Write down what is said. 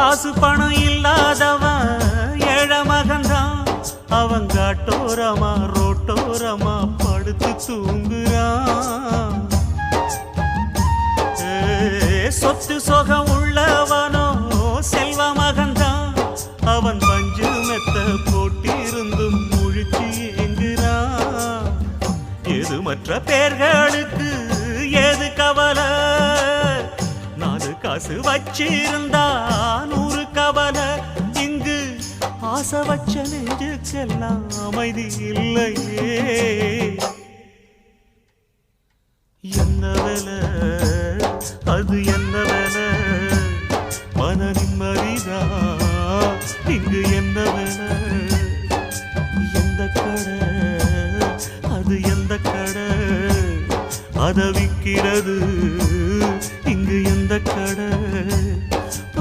காசு பணம் இல்லாதவன் ஏழ மகன்தான். அவன் காட்டோரமா ரோட்டோரமா படுத்து தூங்குறான். சொத்து சொகம் உள்ளவனோ செல்வ மகன்தான். அவன் பஞ்சு மெத்த போட்டிருந்தும் முழிச்சு ஏங்குறான். எது மற்ற பேர்களுக்கு ஏது கவலை? 4 காசு வச்சிருந்தா 100 கவலை. இங்கு ஆசை வச்ச நெஞ்சுக்கெல்லாம் அமைதி இல்லையே. என்ன வேலை அது என்ன வேலை? மன நிம்மதிதான் இங்கு என்ன வேலை? எந்த கடை அது எந்த கடை? அதை விற்கிறது